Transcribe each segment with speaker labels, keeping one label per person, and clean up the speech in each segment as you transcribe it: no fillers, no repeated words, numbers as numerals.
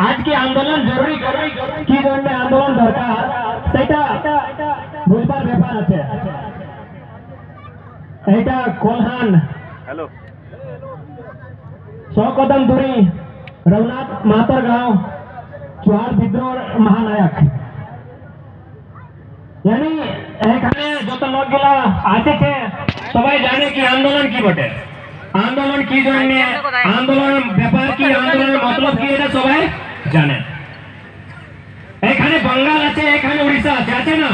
Speaker 1: आज के आंदोलन जरूरी की जन्य आंदोलन दरकार सेटा बुझबार ব্যাপার আছে। এটা কোলহান हेलो 100 कदम दूरी रघुनाथ मातर गांव चुहार विद्रोह महानायक यानी এখানে যত লোকগুলা আসেছে সবাই জানে কি আন্দোলন কি বটে, আন্দোলন কি জন্য, আন্দোলনের ব্যাপার কি, আন্দোলনের মতলব কি, এটা সবাই জানে। এখানে বাঙ্গাল আছে, এখানে উড়িষ্যা আছে, আছে না?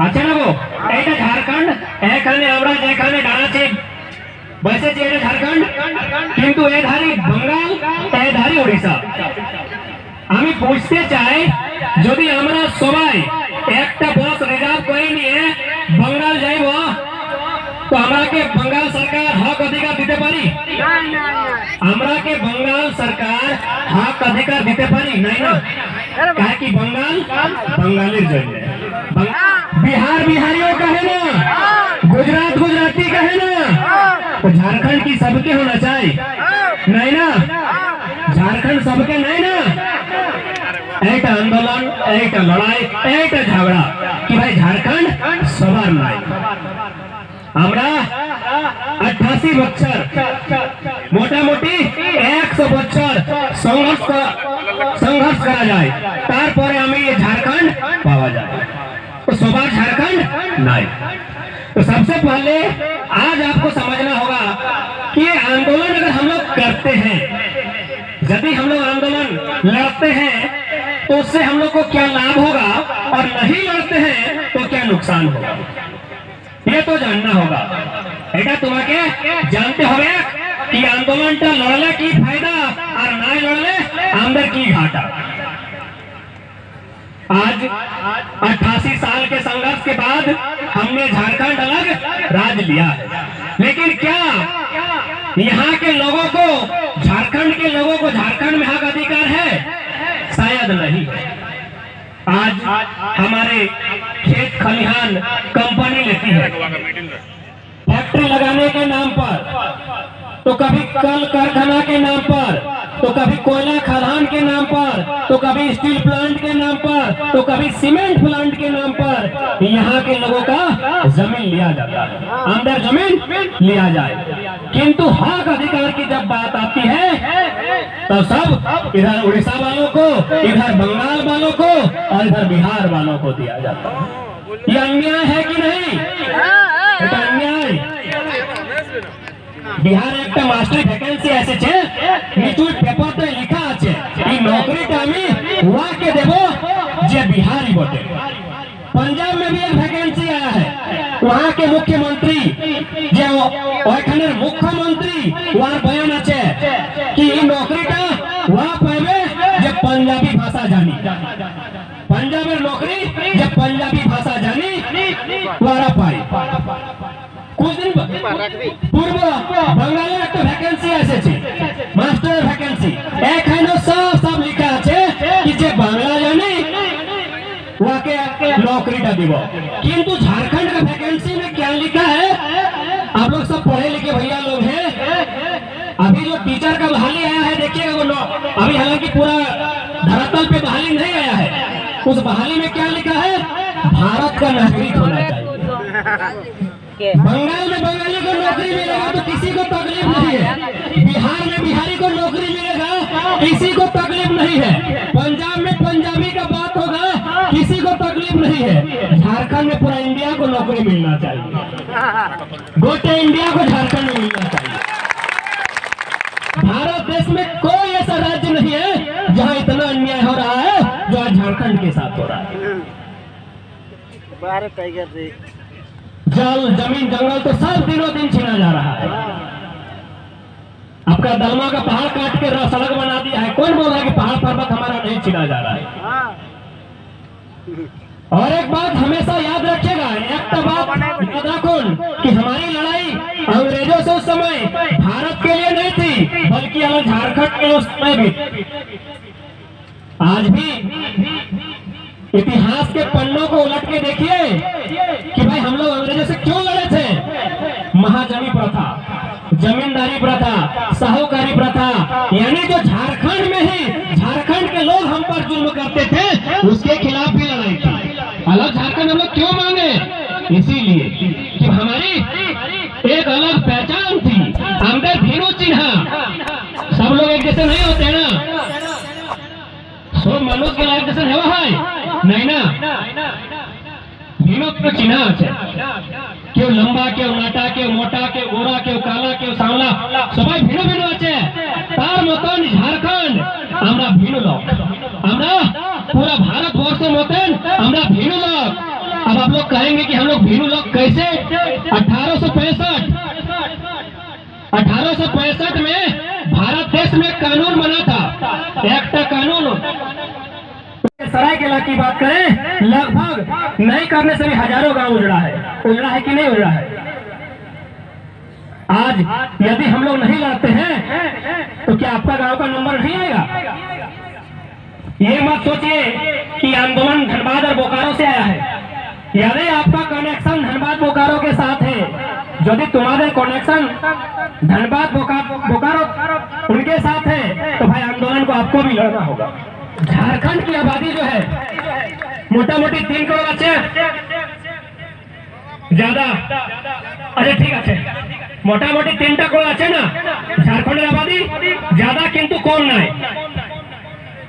Speaker 1: আছে না গো? এটা ঝাড়খণ্ড, এখানে আমরা যেখানে দাঁড়াচ্ছি বসেছি এটা ঝাড়খণ্ড, কিন্তু এধারে বাঙ্গাল, এধারে উড়িষ্যা। আমি বুঝতে চাই যদি আমরা সবাই একটা বাস রিজার্ভ করে নিয়ে বাঙ্গাল যাইব তো আমরা কে বাঙ্গাল সরকার হক অধিকার দিতে পারি? আমরা কে বাঙ্গাল সরকার হক অধিকার দিতে পারি নাই না, কাहे कि बंगाल बंगाली जन्म, बिहार बिहारियों का है ना, गुजरात गुजराती का है ना, तो झारखंड की सबके होना चाहिए नहीं ना, झारखंड सबके नहीं ना। एक आंदोलन, एक लड़ाई, एक झगड़ा कि भाई झारखंड सवार नहीं। আমরা 88 বছর মোটামুটি 100 বছর संघर्ष करा जाए তারপরে আমি ये झारखंड पावा जाए, तो सवार झारखंड नहीं। तो सबसे पहले आज आपको समझना होगा कि आंदोलन अगर हम लोग करते हैं, यदि हम लोग आंदोलन लड़ते हैं तो उससे हम लोग को क्या लाभ होगा और नहीं लड़ते हैं तो क्या नुकसान होगा, ये तो जानना होगा। এটা তোমাকে জানতে হবে कि आंदोलनটা লড়লে কি फायदा और না লড়লে আমাদের কি घाटा। आज 88 साल के संघर्ष के बाद हमने झारखंड अलग राज्य लिया है, लेकिन क्या यहाँ के लोगों को, झारखंड के लोगों को झारखंड में हक अधिकार है? शायद नहीं है। आज हमारे खेत खलिहान कंपनी लेती है फैक्ट्री लगाने के नाम पर, तो कभी कल कारखाना के नाम पर, तो कभी कोयला खदान के नाम पर, तो कभी स्टील प्लांट के नाम पर, तो कभी सीमेंट प्लांट के नाम पर यहाँ के लोगों का जमीन लिया जाता है, अंदर जमीन लिया जाए। किंतु हक अधिकार की जब बात आती है तो सब इधर उड़ीसा वालों को, इधर बंगाल वालों को और इधर बिहार वालों को दिया जाता है। ये अन्याय है कि नहीं? अन्याय। बिहार একটা মাস্টার ভ্যাকেন্সি এসেছে, নিচুর পেপারতে লেখা আছে এই নৌকরিটা আমি ওয়াকে দেব যে বিহারি বটে। पंजाब में भी एक वैकेंसी आया है, वहाँ के मुख्यमंत्री जो ওইখানের মুখ্যমন্ত্রী ওয়ার বয়ান আছে कि নৌকরিটা ওয়া পাবে যে पंजाबी भाषा जानी, पंजाबेर नौकरी जब पंजाबी भाषा जानी ওরা পায়। कुछ दिन पूर्व बंगाले एक वैकेंसी एसेছে मास्टर वैकेंसी, এখানে सब लिखा আছে कि जे बांग्ला जाने वाके नौकरीটা দিব। किंतु झारखंड का वैकेंसी में क्या लिखा है? आप लोग सब पढ़े लिखे भैया लोग हैं, अभी जो टीचर का बहाली आया है देखिएगा वो अभी हालांकि पूरा धरातल पे बहाली नहीं आया है, उस बहाली में क्या लिखा है? भारत का नागरिक होना चाहिए। बंगाल में बंगाली को नौकरी मिलेगा तो किसी को तकलीफ नहीं है, बिहार में बिहारी को नौकरी मिलेगा किसी को तकलीफ नहीं है, पंजाब में पंजाबी का बात होगा किसी को तकलीफ नहीं है, झारखंड में पूरा इंडिया को नौकरी मिलना चाहिए, गोटे इंडिया को झारखंड में मिलना चाहिए। भारत देश में कोई ऐसा राज्य नहीं है जहाँ इतना अन्याय हो रहा है जो आज झारखंड के साथ हो रहा है। जल जमीन जंगल तो सब दिनों दिन छीना जा रहा है। आपका दलमा का पहाड़ काट के सड़क बना दिया है, कौन बोल रहा है कि पहाड़ पर्वत हमारा नहीं छीना जा रहा है? और एक बात हमेशा याद रखिएगा, एक तो बात याद रखो कि हमारी लड़ाई अंग्रेजों से उस समय भारत के लिए नहीं थी, बल्कि अलग झारखंड के उस समय भी। आज भी इतिहास के पन्नों को उलट के देखिए कि भाई हम लोग अंग्रेजों से क्यों लड़े थे। महाजनी प्रथा, जमींदारी प्रथा, साहूकारी प्रथा, यानी जो झारखंड में ही झारखंड के लोग हम पर जुल्म करते थे उसके खिलाफ भी लड़ाई थी। अलग झारखंड हम लोग क्यों मांगे? इसीलिए कि हमारी एक अलग पहचान थी, अंदर भीरू चिन्ह। सब लोग एक जैसे नहीं होते ना, सब मनुष्य के लायक जैसे है नहीं ना। भीरू तो चिन्ह है, क्यों लंबा, क्यों नाटा, क्यों मोटा, क्यों गोरा, क्यों काला, क्यों सांवला, सबाई भिन्न भिन्न আছে। তার মতন ঝাড়খণ্ড আমরা ভিন্ন লোক, আমরা पूरा भारतवर्ष মতন আমরা ভিন্ন लोग। अब आप लोग कहेंगे कि हम लोग भिन्न लोग कैसे? 1865 में भारत देश में कानून बना था, एक्ट कानून। सरायकेला की बात करें, लगभग नहीं करने से भी हजारों गांव उजड़ा है कि नहीं उजड़ा है? आज यदि हम लोग नहीं लड़ते हैं तो क्या आपका गांव का नंबर नहीं आएगा? ये मत सोचिए कि आंदोलन धनबाद और बोकारो से आया है। यदि आपका कनेक्शन धनबाद बोकारो के साथ है, यदि तुम्हारे कनेक्शन धनबाद बोकारो उनके साथ है, तो भाई आंदोलन को आपको भी लड़ना होगा। झारखंड की आबादी जो है मोटा मोटी 3 करोड़ আছে ज्यादा, अच्छा ठीक আছে, মোটামুটি 3টা কর আছে না ঝাড়খণ্ডের আবাদি ज्यादा কিন্তু কম নাই।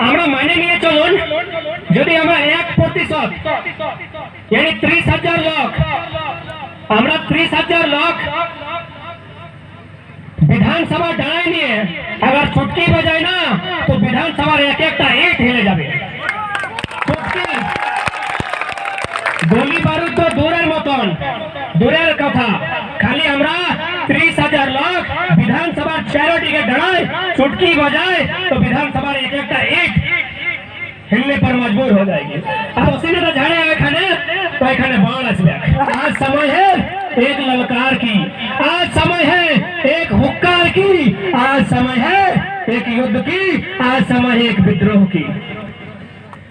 Speaker 1: আমরা মানে নিয়ে চলুন, যদি আমরা 1% यानी 30,000 लोग, আমরা 30,000 लोग विधानसभा डाले নিয়ে अगर छुटकी बजाय ना तो विधानसभा एक एक ईट हिले যাবে। गोली बारूद तो दूरेर मतन, दूरेर कथा, खाली আমরা 30,000 लोग विधानसभा 4 টিকে দাঁড়ায়, चुटकी बजाए तो विधानसभा एक एक ईट हिलने पर मजबूर हो जाएगी। अब उसीने तो झाड़े एखाने तो एखाने बाण আসবে। आज समय है एक ललकार की, आज समय है एक हुक्कार की, आज समय है एक युद्ध की, आज समय है एक विद्रोह की।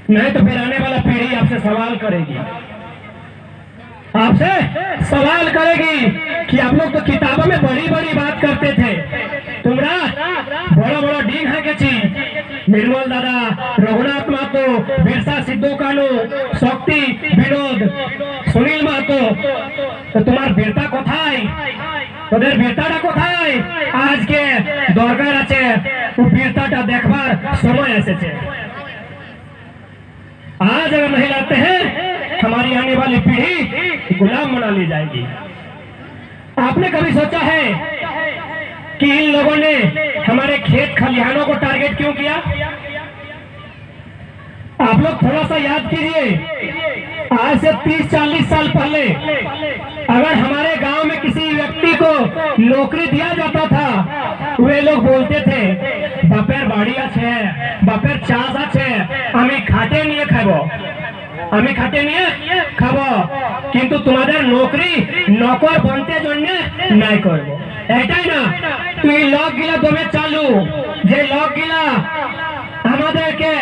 Speaker 1: नहीं तो फिर आने वाला पीढ़ी आपसे सवाल करेगी, आपसे सवाल करेगी कि आप लोग तो किताबों में बड़ी बड़ी बात करते थे, तुमरा बड़ा बड़ा डीन है के निर्मल दादा, रघुनाथ महतो, बिरसा सिद्धू कानू, शक्ति विनोद, सुनील महतो, तो तुम्हार बेटा कोথায়? তোদের বেটাটা কোথায়? আজকে দরকার আছে ও বেটাটা দেখবার সময় এসেছে। आज अगर नहीं लाते हैं हमारी आने वाली पीढ़ी गुलाम बना ली जाएगी। आपने कभी सोचा है कि इन लोगों ने हमारे खेत खलिहानों को टारगेट क्यों किया? आप लोग थोड़ा सा याद कीजिए, आज से 30-40 साल पहले अगर हमारे गांव में किसी व्यक्ति को नौकरी दिया जाता था, वे लोग बोलते थे बापेर बाड़ी আছে, बापेर চাষ আছে, আমি খাটে নিয়ে খাবো, আমি খাটে নিয়ে খাবো, কিন্তু তোমাদের নৌকরি নকর বনতে জন্য নাই করব। এটাই না, তুই লোকগুলা দমে চালু, যে লোকগুলা আমাদেরকে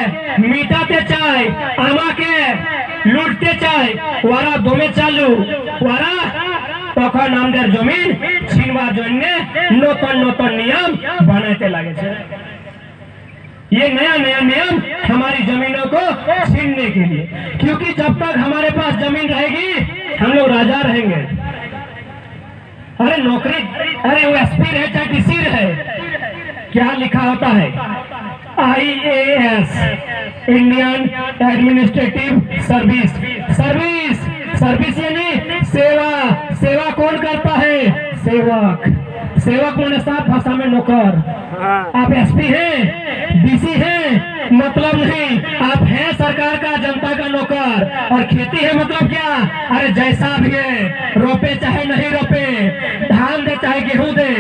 Speaker 1: মিটাতে চায়, আমাকে লুটতে চায়, ওরা দমে চালু, ওরা তখন আমাদের জমিন ছিনবার জন্য নতুন নতুন নিয়ম বানাতে লাগেছে। ये नया नया नियम हमारी जमीनों को छीनने के लिए, क्योंकि जब तक हमारे पास जमीन रहेगी हम लोग राजा रहेंगे। अरे नौकरी, अरे वो एसपी रहे चाहे डीसी रहे, क्या लिखा होता है? IAS, Indian administrative service. Service service यानी सेवा। सेवा कौन करता है? सेवक। सेवक मैंने साफ भाषा में नौकर। आप एसपी हैं, डीसी हैं, मतलब नहीं, आप हैं सरकार का, जनता का नौकर। और खेती है मतलब क्या? अरे जैसा भी है, रोपे चाहे नहीं रोपे, धान दे चाहे गेहूं दे,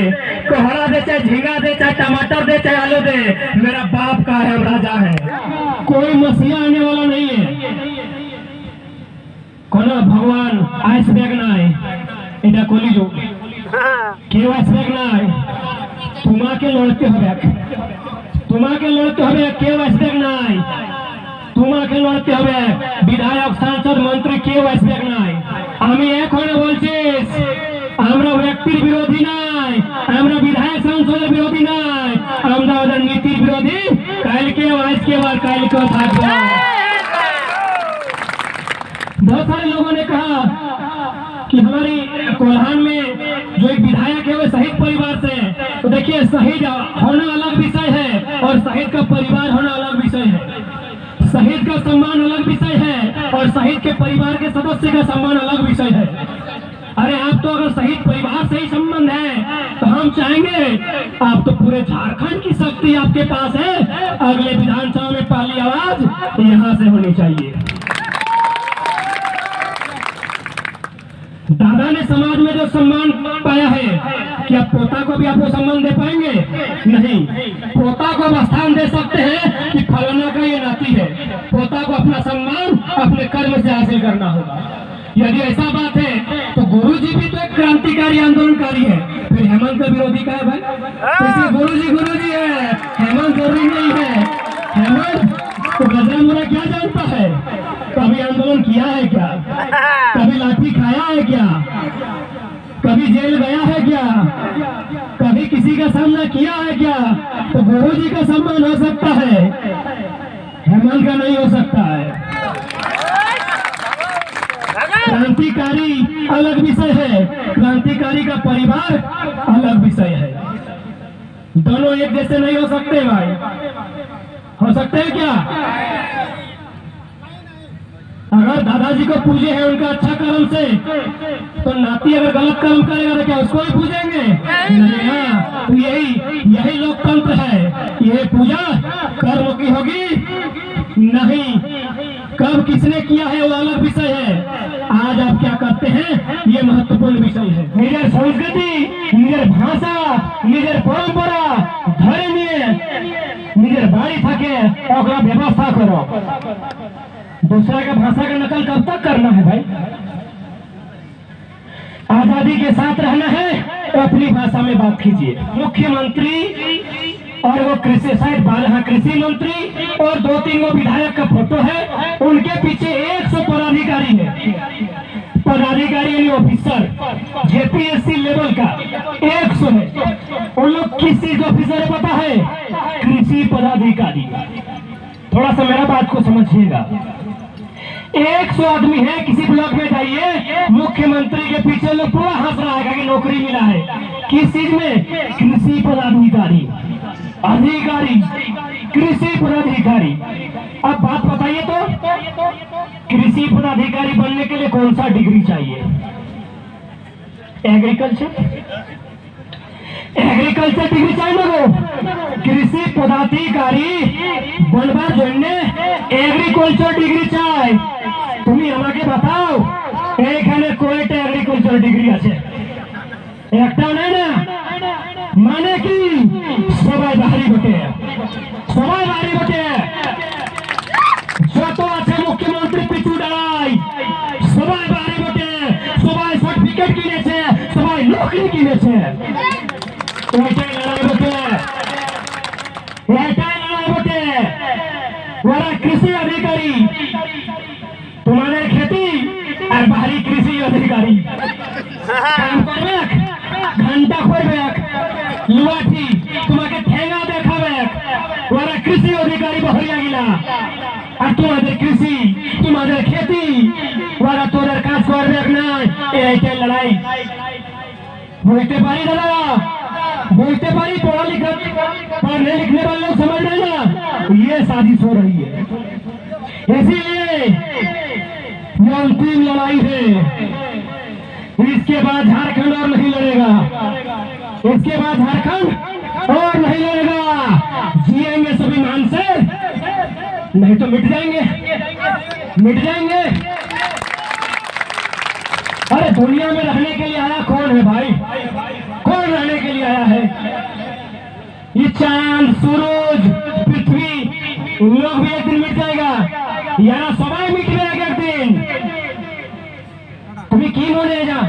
Speaker 1: कोहरा दे चाहे झींगा दे, चाहे टमाटर दे चाहे आलू दे, मेरा बाप का है, हम राजा है। कोई मसीहा आने वाला नहीं है। কোনো ভগবান আইসব্যাগ নাই, এটা কলিযুগ। কেউ আইসব্যাগ নাই, তোমাকে লড়তে হবে, তোমাকে লড়তে হবে। কেউ আইসব্যাগ নাই, তোমাকে লড়তে হবে। বিধায়ক, সাংসদ, মন্ত্রী কেউ আইসব্যাগ নাই। আমি এখন বলছি আমরা
Speaker 2: ব্যক্তির বিরোধী নাই, আমরা বিধায়ক সংসদের বিরোধী নাই, আমরা ওদের নীতির বিরোধী। কালকেও আজকে और কালকেও থাকবে। बहुत सारे लोगों ने कहा कि हमारी कोल्हान में जो एक विधायक है वो शहीद परिवार से है। तो देखिए, शहीद होना अलग विषय है और शहीद का परिवार होना अलग विषय है। शहीद का सम्मान अलग विषय है और शहीद के परिवार के सदस्य का सम्मान अलग विषय है। अरे आप तो अगर शहीद परिवार से ही संबंध है तो हम चाहेंगे, आप तो पूरे झारखंड की शक्ति आपके पास है, अगले विधानसभा में पहली आवाज यहाँ से होनी चाहिए। दादा ने समाज में जो सम्मान पाया है, क्या पोता को भी आप वो सम्मान दे पाएंगे? नहीं। पोता को आप स्थान दे सकते हैं कि फलाना का ये नाती है। पोता को अपना सम्मान अपने कर्म से हासिल करना होगा। यदि ऐसा बात है तो गुरुजी भी तो एक क्रांतिकारी आंदोलनकारी है, फिर हेमंत का विरोधी का है भाई? इसलिए गुरुजी है, हेमंत जरूरी नहीं है। हेमंत तो गजरा मुरा क्या जानता है? कभी आंदोलन किया है क्या? कभी लाठी खाया है क्या? कभी जेल गया है क्या? कभी किसी का सामना किया है क्या? तो गुरुजी का सम्मान हो सकता है, हेमंत का नहीं हो सकता है। क्रांतिकारी अलग विषय है, क्रांतिकारी का परिवार अलग विषय है। दोनों एक जैसे नहीं हो सकते भाई। हो सकते हैं क्या? अगर दादाजी को पूजे हैं उनका अच्छा कर्म से, तो नाती अगर गलत कर्म करेगा तो क्या उसको ही पूजेंगे? नहीं। हाँ, तो यही लोकतंत्र है। ये पूजा कर्म की होगी नहीं, कब किसने किया है वो अलग विषय है। आज आप क्या करते हैं ये महत्वपूर्ण विषय है। निजर संस्कृति, निजर भाषा, निजर परंपरा धरे निये निजर बाड़ी थके ओकरा व्यवस्था करो। दूसरा का भाषा का नकल कब तक करना है भाई? आजादी के साथ रहना है तो अपनी भाषा में बात कीजिए। मुख्यमंत्री और वो कृषि शायद 12 कृषि मंत्री और 2-3 विधायक का फोटो है, उनके पीछे 100 पदाधिकारी है। पदाधिकारी यानी ऑफिसर जेपीएससी लेवल का 100 है। उन लोग किस चीज का ऑफिसर है पता है? कृषि पदाधिकारी। थोड़ा सा मेरा बात को समझिएगा। 100 आदमी है, किसी ब्लॉक में जाइए, मुख्यमंत्री के पीछे लोग पूरा हंस रहा है कि नौकरी मिला है। किस चीज में? कृषि पदाधिकारी, अधिकारी, कृषि पदाधिकारी। अब बात बताइए तो, कृषि पदाधिकारी बनने के लिए कौन सा डिग्री चाहिए? एग्रीकल्चर डिग्री चाहिए ना? वो कृषि पदाधिकारी बनवार जन्य एग्रीकल्चर डिग्री चाই। তুমি আমাকে बताओ এখানে কয়টা এগ্রিকালচার ডিগ্রি আছে? একটা নাই না? মানে কি সবাই বাড়ি বটে, সবাই বাড়ি বটে। যত আছে মুখ্যমন্ত্রী পিছু দাঁড়াই, সবাই বাড়ি বটে, সবাই সার্টিফিকেট কিনেছে, সবাই নকরি কিনেছে। এটাই লড়াই বটে, এটাই লড়াই বটে। ওরা কৃষি अधिकारी, তোমাদের खेती আর বাড়ি কৃষি अधिकारी কাম করবে, ঘন্টা করবে, লুয়াঠি তোমাকে ঠেঙ্গা দেখাবে। ওরা কৃষি अधिकारी বহরিয়া গিলা, আর তোমাদের কৃষি, তোমাদের खेती ওরা তোদের কাজ করবে না। এইটাই লড়াই। বুঝতে পারি দাদা, बुझते पारी, पढ़ने लिखने वाले लोग समझ रहे ना, ये साजिश हो रही है। इसीलिए ये अंतिम लड़ाई है। इसके बाद झारखंड और नहीं लड़ेगा, इसके बाद झारखंड और नहीं लड़ेगा। जिएंगे सभी मान से, नहीं तो मिट जाएंगे, मिट जाएंगे। अरे दुनिया में रहने के लिए आया कौन है भाई? कौन रहने के लिए आया है? ये चांद, सूरज, पृथ्वी, लोग भी एक दिन मिट जाएगा। यारा सबाई मिट जाएगा एक दिन। तुम्हें की मने जा,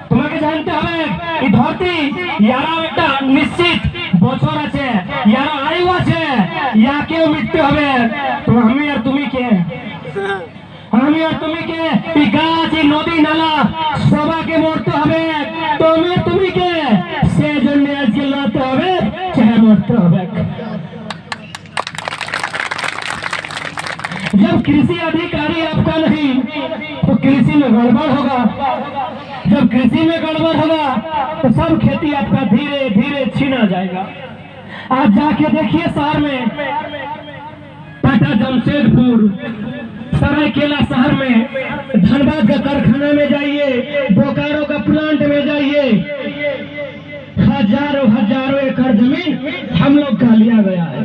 Speaker 2: তোমাকে জানতে হবে এই ধরতি ইয়ারা একটা নিশ্চিত বছর আছে, ইয়ারা আয়ু আছে, ইয়াকেও মৃত্যু হবে। তো আমি আর তুমি কে? আমি আর তুমি কে এই গাছ এই নদী নালা সবাকে মরতে হবে, তুমি তুমি কে সেজন্য আজকে লড়তে হবে, চাহে মরতে হবে। जब कृषि अधिकारी आपका नहीं तो कृषि में गड़बड़ होगा, जब कृषि में गड़बड़ होगा तो सब खेती आपका धीरे धीरे छीना जाएगा। आज जाके देखिए शहर में, टाटा जमशेदपुर सरायकेला शहर में, धनबाद का कारखाना में जाइए, बोकारो का प्लांट में जाइए, हजारों हजारों एकड़ जमीन हम लोग का लिया गया है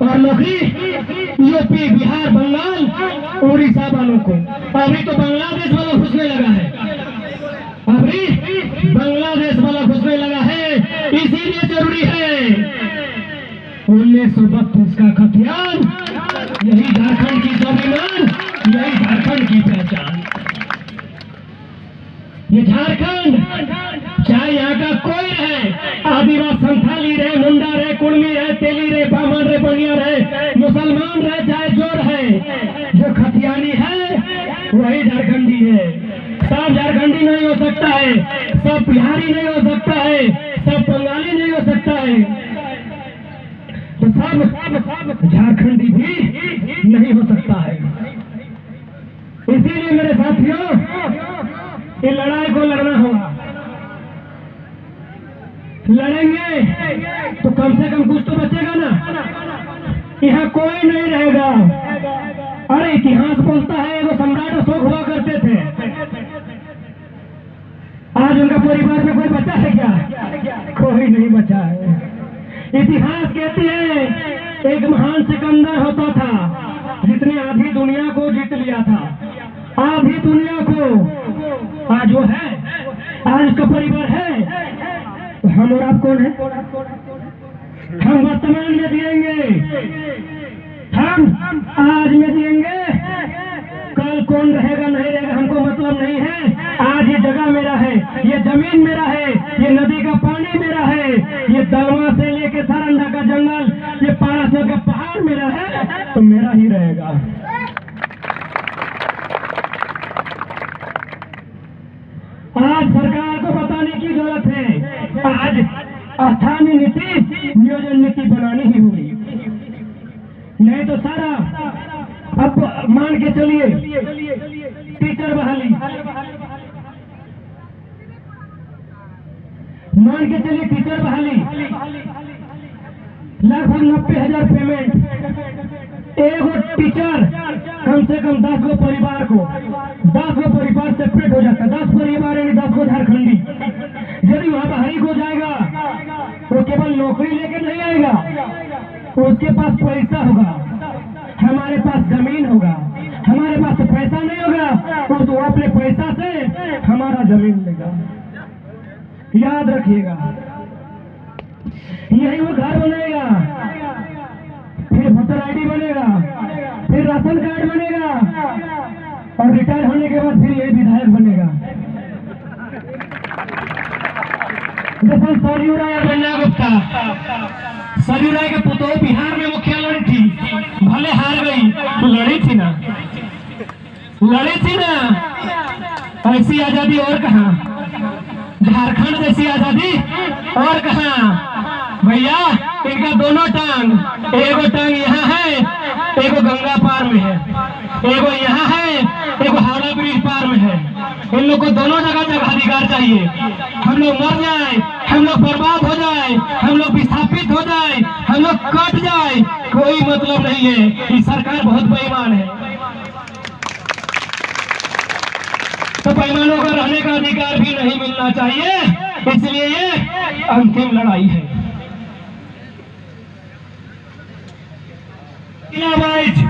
Speaker 2: और नौकरी यूपी बिहार बंगाल उड़ीसा वालों को। अभी तो बांग्लादेश वाला घुसने लगा है, अभी बांग्लादेश वाला घुसने लगा है। इसीलिए जरूरी है 1932 का खतियान, यही झारखंड की स्वाभिमान, यही झारखंड की पहचान। ये झारखंड चाहे यहाँ का कोई रहे, आदिवासी संथाली रहे, मुंडा रहे, कुर्मी रहे, तेली रहे, बामन रहे, बनिया रहे, मुसलमान रहे, चाहे जो रहे, जो खतियानी है वही झारखंडी है। सब झारखंडी नहीं हो सकता है, सब बिहारी नहीं हो सकता है, सब बंगाली नहीं हो सकता है, तो सब झारखंडी भी नहीं हो सकता है। इसीलिए मेरे साथियों ये लड़ाई को लड़ना होगा, लड़ेंगे तो कम से कम कुछ तो बचेगा ना, यहाँ कोई नहीं रहेगा। अरे इतिहास बोलता है वो सम्राट अशोक हुआ करते थे, आज उनका परिवार में कोई बचा है क्या? कोई नहीं बचा है। इतिहास कहती है एक महान सिकंदर होता था जिसने आधी दुनिया को जीत लिया था, आधी दुनिया को। आज वो है, आज उसका परिवार है, तो हम और आप कौन है? हम वर्तमान में जिएंगे, हम आज में जिएंगे, कल कौन रहेगा नहीं रहेगा हमको मतलब नहीं है। आज ये जगह मेरा है, ये जमीन मेरा है, ये नदी का पानी मेरा है, ये दलवा से लेके सारंडा का जंगल, ये पारासर का पहाड़ मेरा है, तो मेरा ही रहेगा। आज सरकार को बताने की जरूरत है, आज स्थानीय नीति नियोजन नीति बनानी ही होगी, नहीं तो सारा अब मान के चलिए टीचर बहाली, मान के चलिए टीचर बहाली लगभग 90,000 पेमेंट, एगो टीचर कम से कम 10 गो परिवार को, 10 गो परिवार सेपरेट हो जाता है, 10 परिवार यानी 10 गो झारखंडी। यदि वहां बाहरी को जाएगा वो केवल नौकरी लेके नहीं आएगा, उसके पास पैसा होगा, हमारे पास जमीन होगा, हमारे पास तो पैसा नहीं होगा, तो वो अपने पैसा से हमारा जमीन लेगा। याद रखिएगा, यही वो घर बनेगा, फिर वोटर आईडी बनेगा, फिर राशन कार्ड बनेगा और रिटायर होने के बाद फिर ये विधायक बनेगा। जैसे सरयू राय और बंजा गुप्ता, सरयू राय के पुतोह बिहार में मुखिया लड़ी थी, भले हार गई तो लड़ी थी ना, लड़ी थी ना। ऐसी आजादी और कहाँ, झारखंड जैसी आजादी और कहाँ भैया। इनका दोनों टांग, एगो टांग यहाँ है, एगो गंगा पार में है, एगो यहाँ है, एगो हावड़ा ब्रिज पार में है। इन लोग को दोनों जगह अधिकार चाहिए। हम लोग मर जाए, हम लोग बर्बाद हो जाए, हम लोग विस्थापित हो जाए, हम लोग कट जाए, कोई मतलब नहीं है। ये सरकार बहुत बेईमान है, तो बेईमानों को रहने का अधिकार भी नहीं मिलना चाहिए। इसलिए ये अंतिम लड़ाई है। जिला वाइज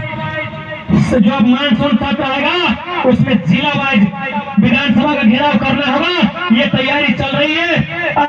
Speaker 2: जब मानसून सत्र आएगा उसमें जिला वाइज विधानसभा का घेराव करना होगा, ये तैयारी चल रही है।